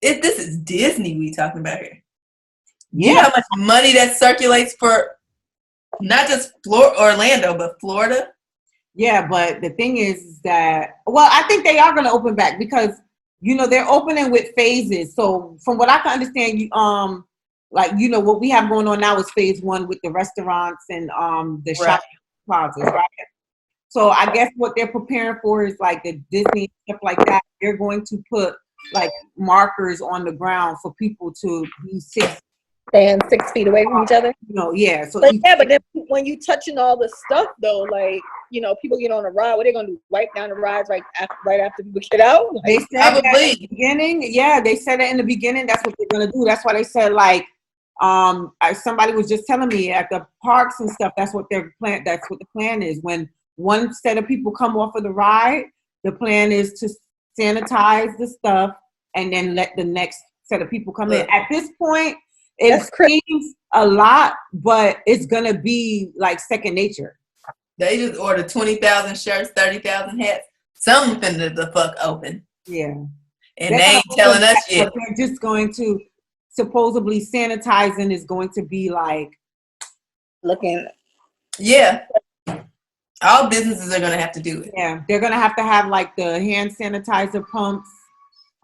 this is Disney we talking about here. Yeah. You know how much money that circulates for not just Orlando, but Florida? Yeah, but the thing is that, well, I think they are going to open back because, you know, they're opening with phases. So from what I can understand, like, you know, what we have going on now is phase 1 with the restaurants and the Right. shopping plazas, right? So I guess what they're preparing for is like the Disney stuff like that. They're going to put like markers on the ground for people to be Stand 6 feet away from each other. you know, yeah. So But yeah, but then when you touching all the stuff though, like, you know, people get on a ride, what are they gonna do? Wipe down the rides right after people get out? Like, they said that Probably. in the beginning. Yeah, they said it in the beginning. That's what they're gonna do. That's why they said like, somebody was just telling me at the parks and stuff. That's what their plan. That's what the plan is. When one set of people come off of the ride, the plan is to sanitize the stuff and then let the next set of people come in. At this point, it seems a lot, but it's gonna be like second nature. They just ordered 20,000 shirts, 30,000 hats. Something to the fuck open. Yeah. And they ain't telling us yet. They're just going to supposedly sanitizing is going to be like looking. Yeah. All businesses are gonna have to do it. Yeah, they're gonna have to have like the hand sanitizer pumps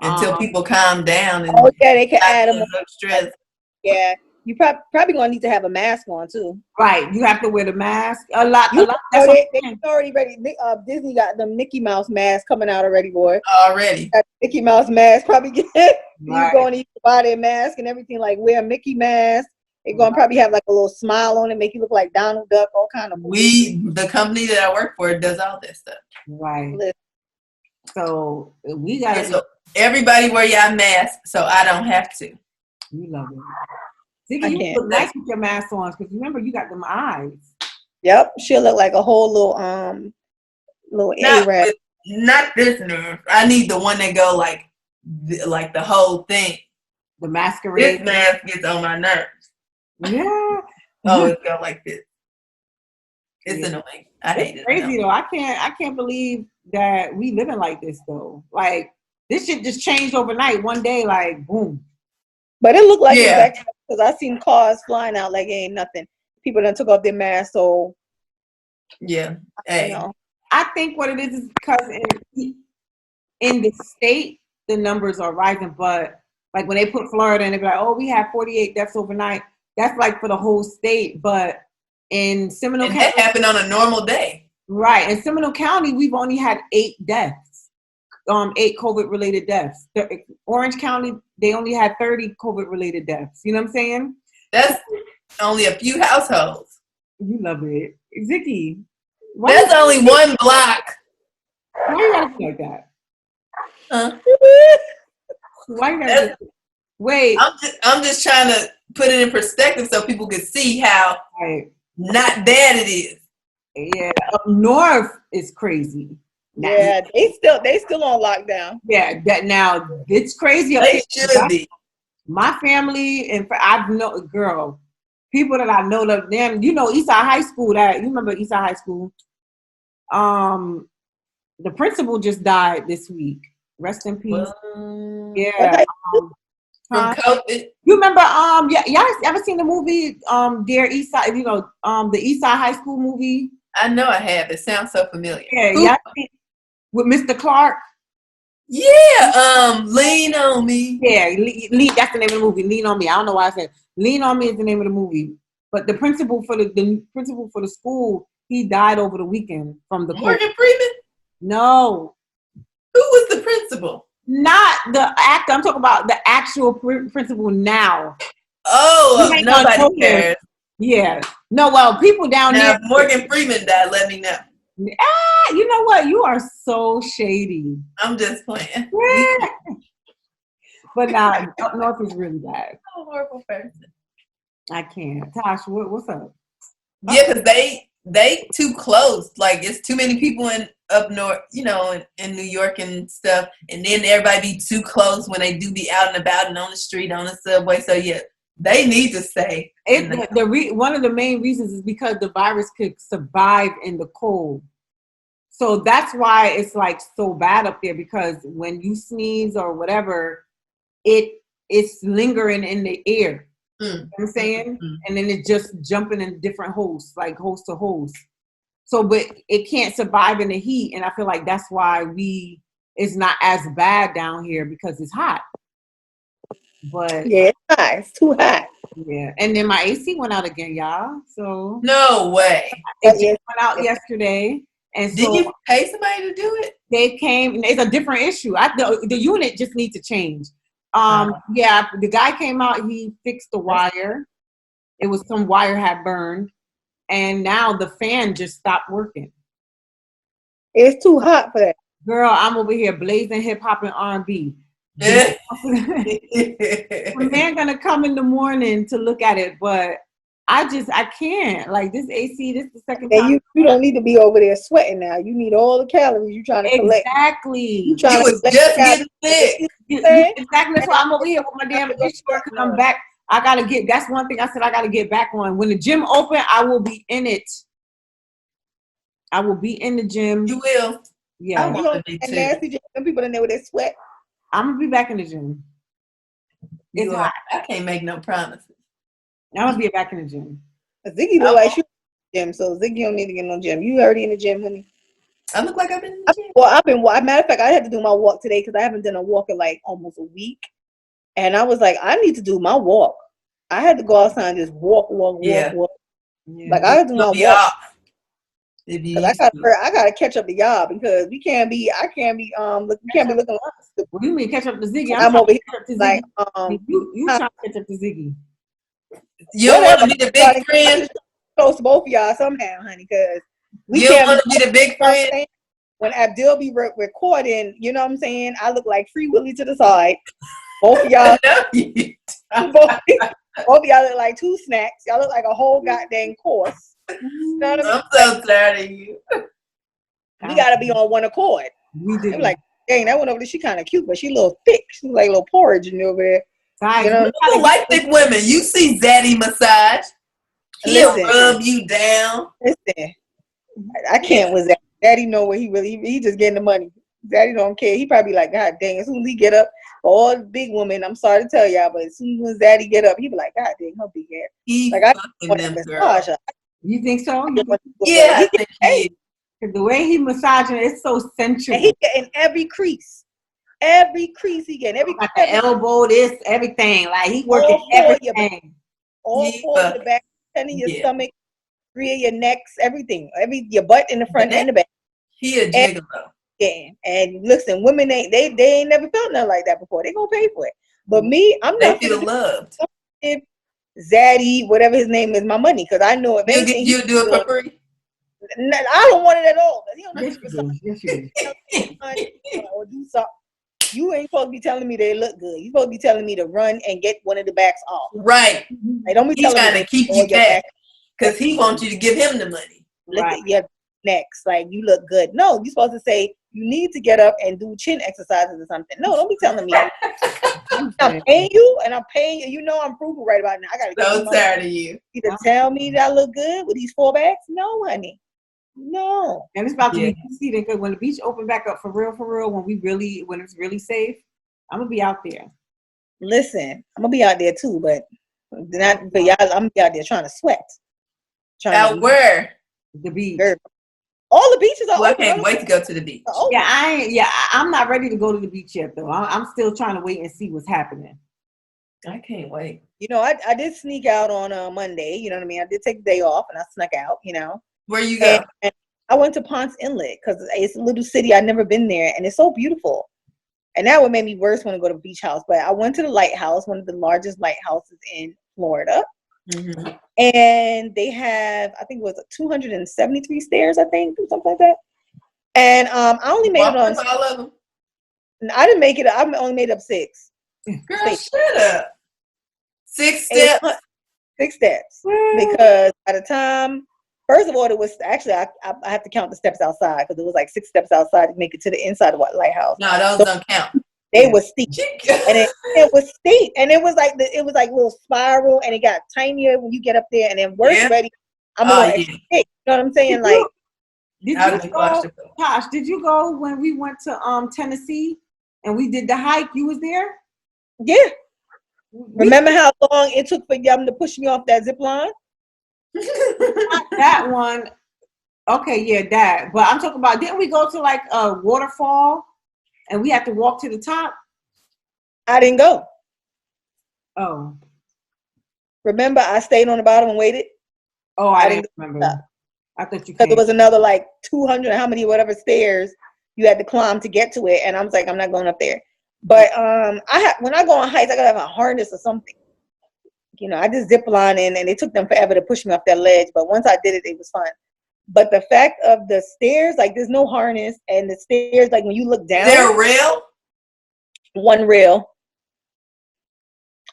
until people calm down. And yeah, they can add them. Stress. Yeah, you probably gonna need to have a mask on too. Right, you have to wear the mask. A lot. They already ready. Disney got them Mickey Mouse masks coming out already, boy. Already. Mickey Mouse mask probably get. Right. You going to buy their mask and everything, like wear a Mickey mask. They're gonna probably have like a little smile on it, make you look like Donald Duck, all kind of. The company that I work for does all this stuff. Right. So we got. So everybody wear your mask, so I don't have to. You love it. Ziggy, you look nice with your mask on because remember you got them eyes. Yep, she'll look like a whole little A-rap. Not this nerve. I need the one that go like the whole thing. The masquerade. This mask gets on my nerves. Yeah. Oh, it go like this. It's annoying. I hate it. Crazy though. I can't believe that we living like this though. Like this shit just changed overnight. One day, like boom. But it looked like it's because I seen cars flying out like it ain't nothing. People done took off their masks, so yeah. Hey. I think what it is because in the state the numbers are rising, but like when they put Florida and they be like, oh, we have 48 deaths overnight. That's like for the whole state, but in Seminole County, that happened on a normal day. Right. In Seminole County, we've only had 8 deaths, 8 COVID-related deaths. Orange County, they only had 30 COVID-related deaths. You know what I'm saying? That's only a few households. You love it. Ziggy. That's only one block. Why you gotta be like that? Huh? Why you gotta wait? I'm just trying to put it in perspective so people can see how not bad it is. Yeah, up north is crazy. Yeah, they still on lockdown. Yeah, that now it's crazy. They should be. My family and I've know people that I know them. You know, Eastside High School. That you remember Eastside High School? The principal just died this week. Rest in peace. Yeah. From COVID. You remember? Y'all ever seen the movie? Dear Eastside. You know, the Eastside High School movie. I know I have. It sounds so familiar. Yeah. With Mr. Clark. Yeah. Lean on Me. Yeah. That's the name of the movie. Lean on Me. I don't know why I said Lean on Me is the name of the movie. But the principal for the school, he died over the weekend from the Morgan Freeman. No. Who was the principal? Not the actor. I'm talking about the actual principal now. Oh, nobody cares. Yeah. No, well, people down now, there. If Morgan Freeman died, let me know. You know what? You are so shady. I'm just playing. Yeah. But now, up north is really bad. I'm a horrible person. I can't. Tosh, what's up? Yeah, because they too close. Like, it's too many people up north, you know, in New York and stuff. And then everybody be too close when they do be out and about and on the street, on the subway. So, yeah, they need to stay. One of the main reasons is because the virus could survive in the cold. So that's why it's like so bad up there, because when you sneeze or whatever, it's lingering in the air. You know what I'm saying? And then it's just jumping in different holes, like host to host. So, but it can't survive in the heat. And I feel like that's why it's not as bad down here, because it's hot. But yeah, it's hot. It's too hot. yeah. And then my AC went out again, y'all. So No way. it just went out yesterday. And Did so you pay somebody to do it? they came, and it's a different issue. The unit just needs to change. Yeah, the guy came out, he fixed the wire. It was some wire had burned, and now the fan just stopped working. It's too hot for that. Girl, I'm over here blazing hip hop and R&B. The man gonna come in the morning to look at it, but I can't. Like this AC, this is the second time. You don't need to be over there sweating now. You need all the calories you trying to collect. Exactly. You was just getting sick. Exactly. That's why I'm over here with my damn TShirt, because I'm back. That's one thing I said I gotta get back on. When the gym open, I will be in it. I will be in the gym. You will. Yeah. You know, and nasty gym, some people in there with their sweat. I'm gonna be back in the gym. It's hot. I can't make no promises. I'm gonna be back in the gym. Ziggy look like she in the gym, so Ziggy don't need to get no gym. You already in the gym, honey. I look like I've been in the gym. Well, matter of fact, I had to do my walk today because I haven't done a walk in like almost a week. And I was like, I need to do my walk. I had to go outside and just walk. Yeah. Like I had to do my walk. Because I gotta catch up to y'all, because I can't be looking like. What do you mean catch up to Ziggy? I'm over here like you trying to catch up to Ziggy. You don't want to be the big friend? Close to both of y'all somehow, honey, because you don't want to be the big friend? When Abdul be recording, you know what I'm saying? I look like Free Willy to the side. Both of y'all, both of y'all look like two snacks. Y'all look like a whole goddamn course. You know what I mean? I'm so tired of you. We gotta be on one accord. We do. Like, dang, that one over there, she kind of cute, but she a little thick. She like a little porridge in over there. You know, you like thick women. You see Zaddy massage. He'll rub you down. Listen, I can't with that. Daddy know what he just getting the money. Daddy don't care. He probably like, God dang, as soon as he get up, all the big women, I'm sorry to tell y'all, but as soon as Daddy get up, he be like, God dang, her big ass. Like, I want to massage her. You think so? Yeah, I think he is. The way he massaging it, it's so sensual. And he getting every crease. Every crease he getting. Every like the elbow, this, everything. Like he working everything. All four of the back, 10 of your stomach, 3 of your necks, everything. Your butt in the front and the back. He a gigolo. Yeah. And listen, women they ain't never felt nothing like that before. They gonna pay for it. But me, I'm not. They feel loved. If Zaddy, whatever his name is, my money, because I know if anything you do it for free. I don't want it at all. He don't Yes, you do. or do something. You ain't supposed to be telling me they look good. You supposed to be telling me to run and get one of the backs off. Right. Like, don't be He's telling trying me to keep you back because he wants you to give him the money. Look at your necks, like you look good. No, you're supposed to say you need to get up and do chin exercises or something. No, don't be telling me. I'm paying you, and I'm paying you. You know I'm frugal right about now. I gotta so tired of you. Either tell me that I look good with these 4 backs. No, honey. No. And it's about to be seated because when the beach open back up for real, when it's really safe, I'm gonna be out there. Listen, I'm gonna be out there too, but not for y'all. I'm gonna be out there trying to sweat. Out where? The beach. All the beaches are open. I can't wait to go to the beach. I'm not ready to go to the beach yet though. I'm still trying to wait and see what's happening. I can't wait. You know, I did sneak out on Monday. You know what I mean? I did take the day off and I snuck out. You know. Where you go? And I went to Ponce Inlet because it's a little city. I've never been there, and it's so beautiful. And that would make me worse want to go to beach house. But I went to the lighthouse, one of the largest lighthouses in Florida. Mm-hmm. And they have, I think it was 273 stairs, I think, or something like that. And I only made it on all of them. I didn't make it. I only made up 6. Girl, shut up. 6 steps. 6 steps. Because by the time, first of all, it was actually I have to count the steps outside because it was like 6 steps outside to make it to the inside of the lighthouse. No, those don't count. They were steep, and it was steep, and it was like a little spiral, and it got tinier when you get up there, and then worse ready. I'm on you know what I'm saying? Like Did I've you been go, claustrophobic. Tosh? Did you go when we went to Tennessee and we did the hike? You was there. Yeah. Remember how long it took for them to push me off that zip line? Not that one. Okay, yeah, that. But I'm talking about. Didn't we go to like a waterfall and we had to walk to the top? I didn't go. Oh. Remember, I stayed on the bottom and waited. Oh, I didn't remember. I thought you because came. it was another like 200 how many whatever stairs you had to climb to get to it, and I was like, I'm not going up there. But when I go on hikes, I gotta have a harness or something. You know, I just zip line in, and it took them forever to push me off that ledge. But once I did it, it was fun. But the fact of the stairs, like there's no harness, and the stairs, like when you look down, is there a rail? One rail.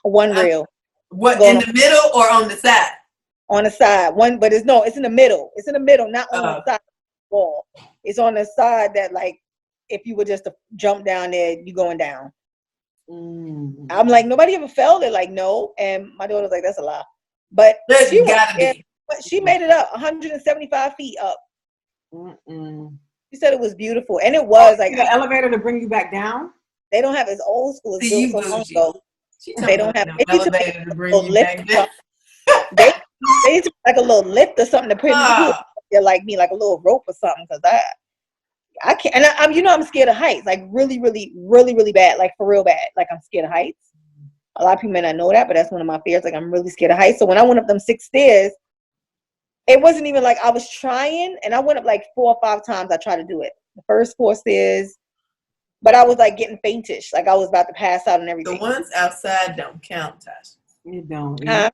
One rail. What, in the middle or on the side? On the side. One, but it's in the middle. It's in the middle, not on the side of the wall. It's on the side that, like, if you were just to jump down there, you going down. I'm like, nobody ever felt it. Like, no. And my daughter was like, that's a lie. But she made it up 175 feet up. She said it was beautiful, and it was like the elevator to bring you back down. They don't have, it's old school. It's built so long ago. They don't have elevator to bring you back down. They took like a little lift or something to put me like me, like a little rope or something, because I can't. And I'm I'm scared of heights, like really, really, really, really bad, like for real bad. Like I'm scared of heights. A lot of people may not know that, but that's one of my fears. Like I'm really scared of heights. So when I went up them 6 stairs, it wasn't even like I was trying, and I went up like 4 or 5 times. I tried to do it. The first 4 stairs, but I was like getting faintish, like I was about to pass out and everything. The ones outside don't count, Tasha. You don't. The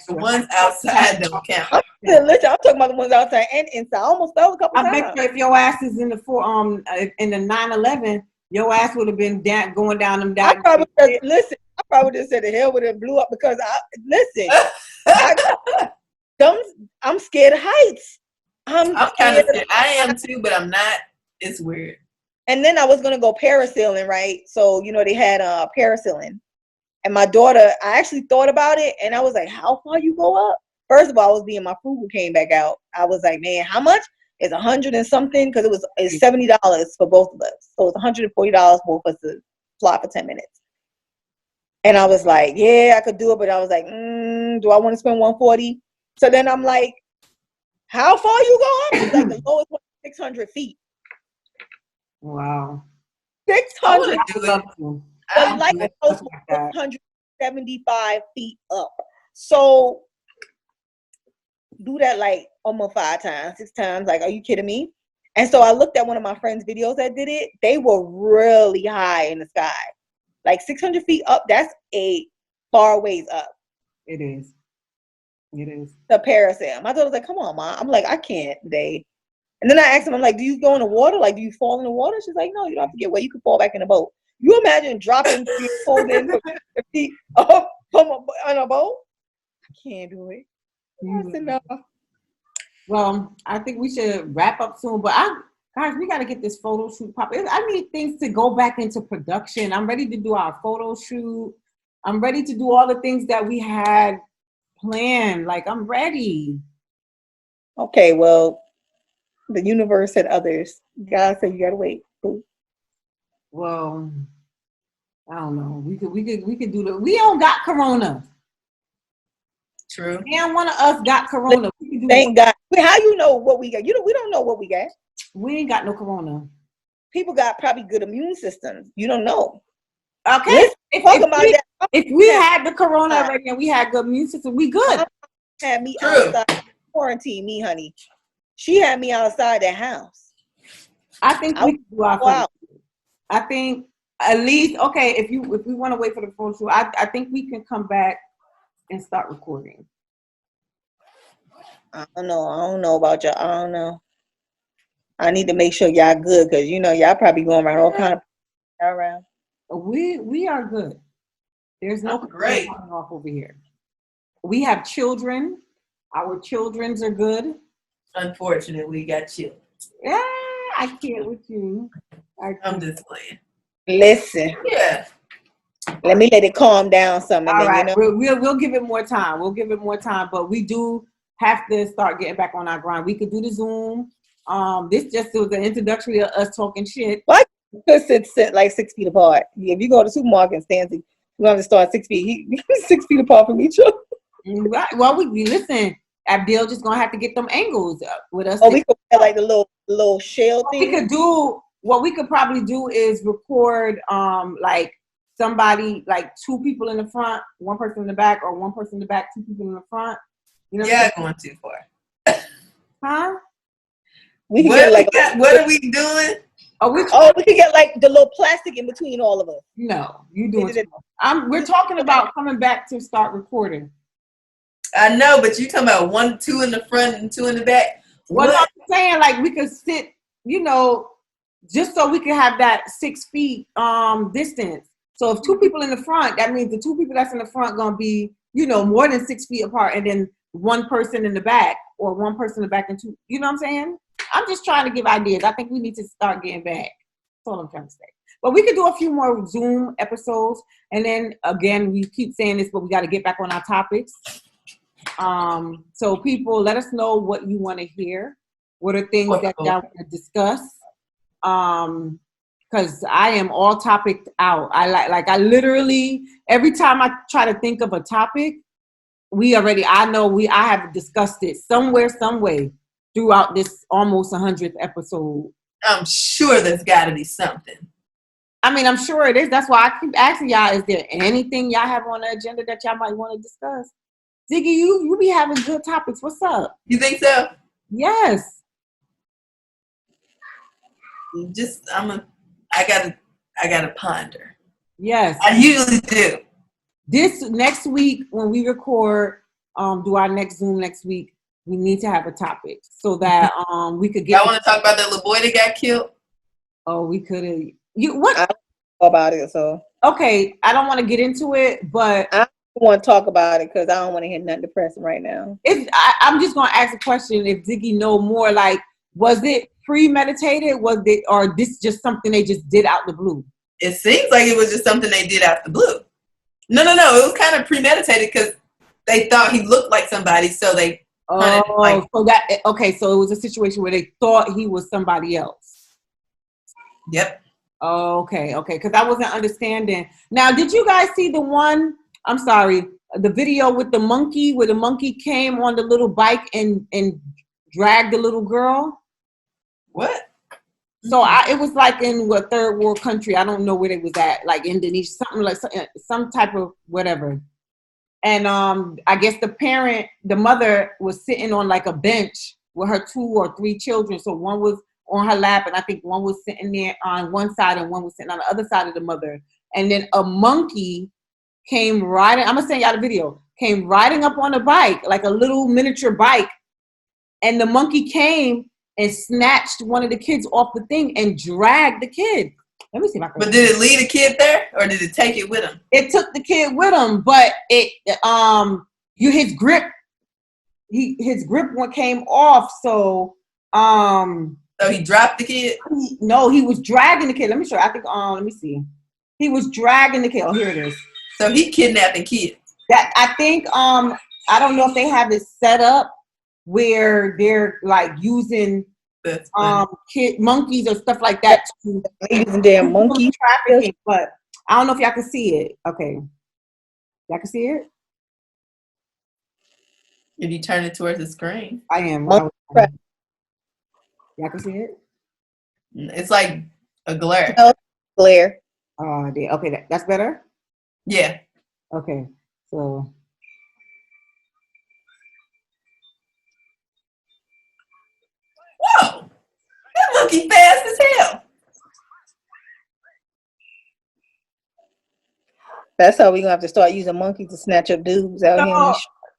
ones outside don't count. Listen, I'm talking about the ones outside and inside. I almost fell a couple times. I bet you if your ass is in the 9/11, your ass would have been going down them down. I probably just said the hell with it, blew up, because I'm scared of heights. I'm kind of scared. I am too, but I'm not. It's weird. And then I was gonna go parasailing, right? So they had parasailing, and my daughter, I actually thought about it, and I was like, how far you go up? First of all, I was being my frugal came back out. I was like, man, how much? It's 100 and something, because it's $70 for both of us, so it's $140 both of us to fly for 10 minutes. And I was like, yeah, I could do it, but I was like, do I want to spend 140? So then I'm like, how far you go up? It's like the lowest one, 600 feet. Wow. 600. The light post was 175 feet up. So do that like almost 5 times, 6 times. Like, are you kidding me? And so I looked at one of my friends' videos that did it. They were really high in the sky. Like 600 feet up, that's a far ways up. It is. It is. The parasail. My daughter was like, come on, Mom. I'm like, I can't today. And then I asked him, I'm like, do you go in the water? Like, do you fall in the water? She's like, no, you don't have to get wet. You can fall back in the boat. You imagine dropping pulled in 50 feet up on a boat? I can't do it. I said, no. Well, I think we should wrap up soon. But guys, we got to get this photo shoot popping. I need things to go back into production. I'm ready to do our photo shoot. I'm ready to do all the things that we had planned. Like, I'm ready. Okay, well, the universe and others. God said you gotta wait. Well, I don't know. We could do the. We don't got corona. True. And one of us got corona. Thank God. How you know what we got? We don't know what we got. We ain't got no corona. People got probably good immune systems. You don't know. Okay. If we had the corona already and we had good immune system, we good. Had me outside quarantine, me honey. She had me outside the house. I think we can do our photo shoot. I think at least if we want to wait for the photo shoot, I think we can come back and start recording. I don't know about y'all. I don't know. I need to make sure y'all good, because y'all probably going around all kind of around. We are good. There's no great coming off over here. We have children. Our children's are good. Unfortunately, we got children. Yeah, I can't with you. I'm just playing. Listen. Yeah. Let it calm down some. All right. We'll give it more time. We'll give it more time, but we do have to start getting back on our grind. We could do the Zoom. This just was an introductory of us talking shit. Why could sit like 6 feet apart? If you go to the supermarket and stand, you have to start 6 feet. 6 feet apart from each other. Right. Well, we listen. Abdil just gonna have to get them angles up with us. Oh, we could have like the little shell thing. What we could probably do is record like somebody, like 2 people in the front, 1 person in the back, or 1 person in the back, 2 people in the front. You know? Yeah, going too far. Huh? We can get like what are we doing? We can get like the little plastic in between all of us. No, you doing it. We're talking about coming back to start recording. I know, but you talking about 2 in the front and 2 in the back. Well, I'm saying like we could sit, just so we can have that 6 feet distance. So if 2 people in the front, that means the 2 people that's in the front gonna be, more than 6 feet apart, and then 1 person in the back, or 1 person in the back and 2. You know what I'm saying? I'm just trying to give ideas. I think we need to start getting back. That's all I'm trying to say. But we could do a few more Zoom episodes, and then again, we keep saying this, but we got to get back on our topics. So people, let us know what you want to hear. What are things that y'all want to discuss? Because I am all topic out. I literally, every time I try to think of a topic, I have discussed it somewhere, some way throughout this almost 100th episode. I'm sure there's got to be something. I mean, I'm sure it is. That's why I keep asking y'all, is there anything y'all have on the agenda that y'all might want to discuss? Ziggy, you be having good topics. What's up? You think so? Yes. I gotta ponder. Yes. I usually do. This next week when we record, do our next Zoom next week, we need to have a topic so that we could get. I want to talk about that little boy that got killed. Oh, we could have. What? I don't know about it, so. Okay, I don't want to get into it, but I don't want to talk about it because I don't want to hear nothing depressing right now. I'm just gonna ask a question. If Ziggy know more, like, was it premeditated? Was it, or this just something they just did out the blue? It seems like it was just something they did out the blue. No. It was kind of premeditated because they thought he looked like somebody, so they. So it was a situation where they thought he was somebody else. Yep. Okay, because I wasn't understanding. Now, did you guys see the video with the monkey, where the monkey came on the little bike and dragged the little girl? What? So it was like in what third world country? I don't know where they was at, like Indonesia, something like some type of whatever. And I guess the mother was sitting on like a bench with her 2 or 3 children. So one was on her lap, and I think one was sitting there on one side and one was sitting on the other side of the mother. And then a monkey came riding, I'm gonna send y'all the video, came riding up on a bike, like a little miniature bike. And the monkey came and snatched one of the kids off the thing and dragged the kid. Let me see if I can. But did it leave the kid there, or did it take it with him? It took the kid with him, but his grip one came off. So So he dropped the kid? No, he was dragging the kid. Let me show you. I think let me see. He was dragging the kid. Oh, here it is. So he kidnapping kids. That I think I don't know if they have it set up where they're like using kid monkeys or stuff like that to using damn monkey trafficking, but I don't know if y'all can see it. Okay, y'all can see it. If you turn it towards the screen, I am. Y'all can see it. It's like a glare. Glare. Oh, okay, that's better. Yeah. Okay, so. Whoa! That monkey fast as hell. That's how we're gonna have to start using monkeys to snatch up dudes out here.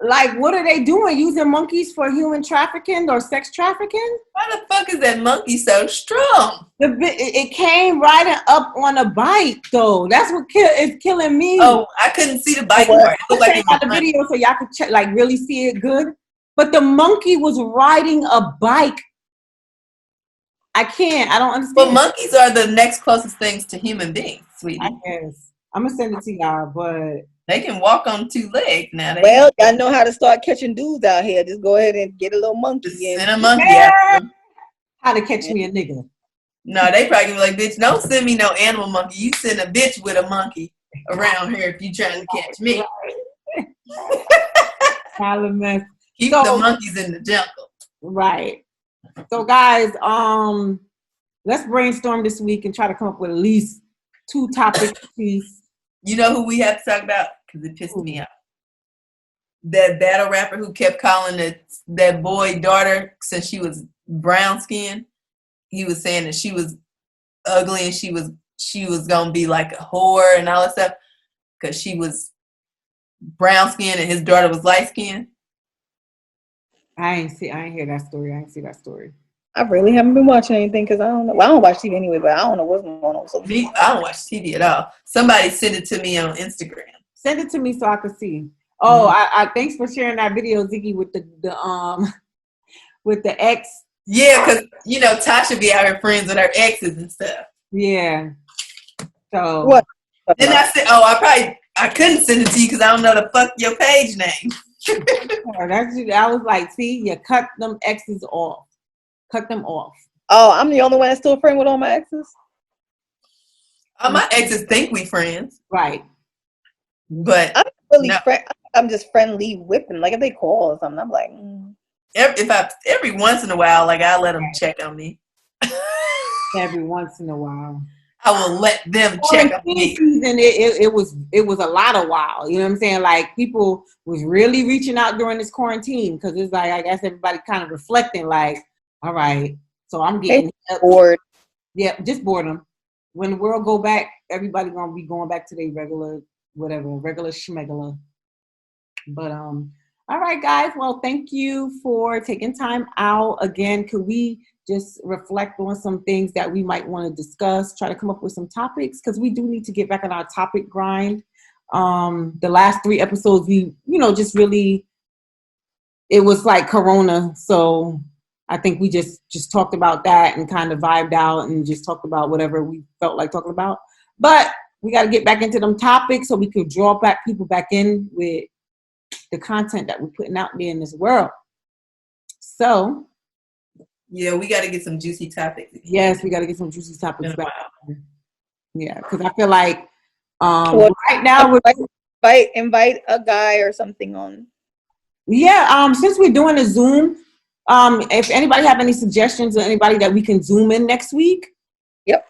Like, what are they doing? Using monkeys for human trafficking or sex trafficking? Why the fuck is that monkey so strong? It came riding up on a bike, though. That's what is killing me. Oh, I couldn't see the bike part. It looked like it was the video so y'all could check, like, really see it good. But the monkey was riding a bike. I don't understand. Well, monkeys are the next closest things to human beings, sweetie. I guess. I'm gonna send it to y'all, but they can walk on 2 legs now. Well, y'all know how to start catching dudes out here. Just go ahead and get a little monkey. Just send a monkey after them. How to catch me a nigga. No, they probably gonna be like, bitch, don't send me no animal monkey. You send a bitch with a monkey around here if you trying to catch me. Keep the monkeys in the jungle. Right. So guys, let's brainstorm this week and try to come up with at least 2 topics piece. You know who we have to talk about? Because it pissed me off. That battle rapper who kept calling that boy daughter, since she was brown skinned, he was saying that she was ugly and she was gonna be like a whore and all that stuff because she was brown skinned and his daughter was light skinned. I ain't hear that story. I ain't see that story. I really haven't been watching anything because I don't know. Well, I don't watch TV anyway, but I don't know what's going on. So I don't watch TV at all. Somebody sent it to me on Instagram. Send it to me so I could see. Oh, I thanks for sharing that video, Ziggy, with the with the ex. Yeah, because Tasha be out here friends with her exes and stuff. Yeah. So what? Then I said, I couldn't send it to you because I don't know the fuck your page name. I was like, see, you cut them exes off. Cut them off. Oh, I'm the only one that's still a friend with all my exes? My exes think we friends. Right. But I'm really I'm just friendly with them. Like if they call or something, I'm like every once in a while, like I let them check on me. Every once in a while. I will let them check on me. Season, it was a lot of while. You know what I'm saying? Like people was really reaching out during this quarantine because it's like I guess everybody kind of reflecting like, all right, so I'm getting bored. Yeah, just boredom. When the world go back, everybody gonna be going back to their regular schmegula. But all right, guys. Well, thank you for taking time out. Again, could we just reflect on some things that we might want to discuss, try to come up with some topics, because we do need to get back on our topic grind. The last 3 episodes, we, just really, it was like Corona. So I think we just talked about that and kind of vibed out and just talked about whatever we felt like talking about. But we got to get back into them topics so we could draw back people back in with the content that we're putting out there in this world. So, yeah, we got to get some juicy topics. Yes, we got to get some juicy topics back. Yeah, because I feel like right now we're invite a guy or something on. Yeah, since we're doing a Zoom, if anybody have any suggestions or anybody that we can Zoom in next week. Yep.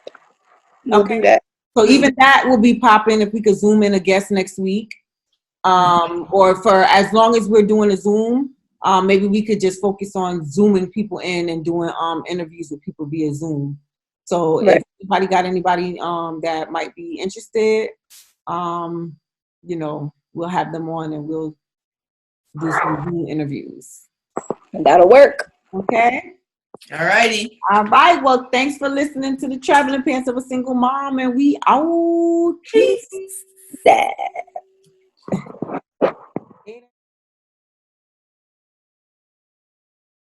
We'll do that. So even that will be popping if we could Zoom in a guest next week. Or for as long as we're doing a Zoom, maybe we could just focus on Zooming people in and doing interviews with people via Zoom. So if anybody got anybody that might be interested, we'll have them on and we'll do some Zoom interviews. And that'll work. Okay. All righty. All right. Well, thanks for listening to the Traveling Pants of a Single Mom, and we out. Peace.